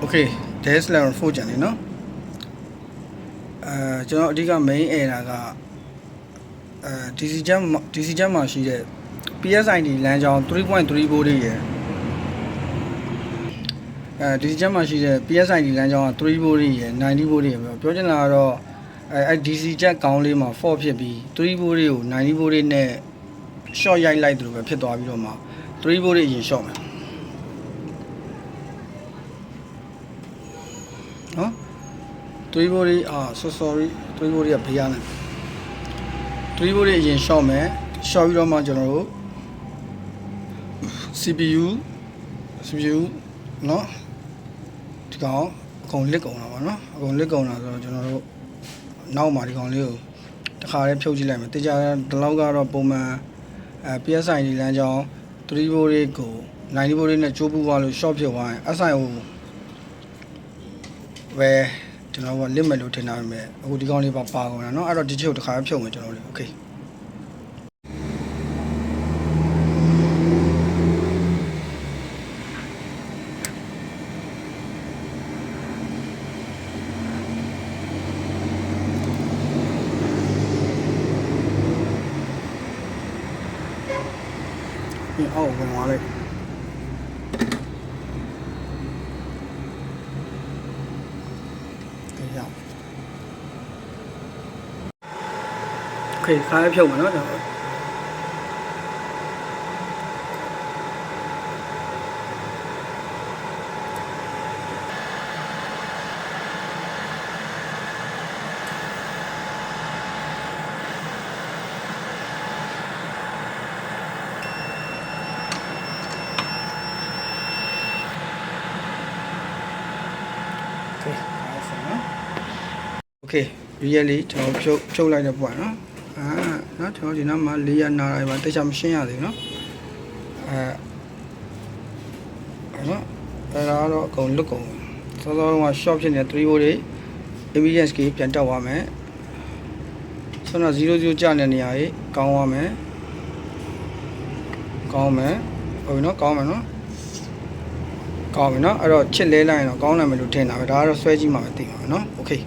Okay DSLR 4ကျန်နေနော်ကျွန်တော်အဓိက main error ကDC jam မှာရှိတဲ့ PSID လမ်းကြောင်း 3.3 volt ရယ်DC jam မှာရှိတဲ့ PSID လမ်းကြောင်းက3 volt ရယ်90 volt ရယ်ပြောချင်တာကတော့DC jam ကောင်းလေးမှာ fault ဖြစ်ပြီး3 volt ကို90 volt နဲ့ short ရိုက်လိုက်သလိုပဲဖြစ်သွားပြီးတော့မှ3 volt အရင် short မယ်နော်3 volt sorry 3 volt ကဘေးရနေ3 volt အရင် short မယ် short ပြီးတော့မှကျွန်တော်တို့ CPU เนาะဒီကောင်အကုန်လစ်ကုန်တာပါเนาะအကုန်လစ်ကုန်တာဆိုတော့ကျွန်တော်တို့နောက်မှာဒီကောင်လေးကိုတစ်ခါလေးဖြုတ်ကြည့်လိုက်မယ်တေချာဒီလောက်ကတော့ပုံမှန်PSI လမ်းကြောင်း3 volt ကို90 volt နဲ့ကြိုးပူသွားလို့ short ဖြစ်သွားရင် SI ကိုပဲကျွန်တော်ကလစ်မယ်လို့ထင်တာပဲအခုဒီကောင်လေးပါကုန်တာเนาะအဲ့တော့ဒီချက်ကိုတစ်ခါဖြုတ်မယ်ကျွန်တော်လေး okayအော်ဝင်သွားလိုက်ကြောက်โอเคခါရဖြုတ်မယ်နော်ကျွန်တော်Okay really ကျွန်တော်ဖြုတ်လိုက်တဲ့ပွားနော်နော်ကျွန်တော်ဒီနောက်မှာ4ရနာလိုက်ပါတိတ်ချမရှင်းရသေးနော်နော်အဲ့ဒါတော့အကုန်လွတ်ကုန်စောစောက short ဖြစ်နေတဲ့3 volt တွေ impedance ကြီးပြန်တက်သွားမယ်ဆိုတော့00ကျတဲ့နေရာကြီးကောင်းသွားမယ်ဟုတ်ပြီနော်ကောင်းမယ်နော်ကောင်းပြီနော်အဲ့တော့ချစ်လဲလိုက်ရင်တော့ကောင်းနိုင်မယ်လို့ထင်တာပဲဒါကတော့ဆွဲကြည့်မှပဲသိမှာပဲနော် okay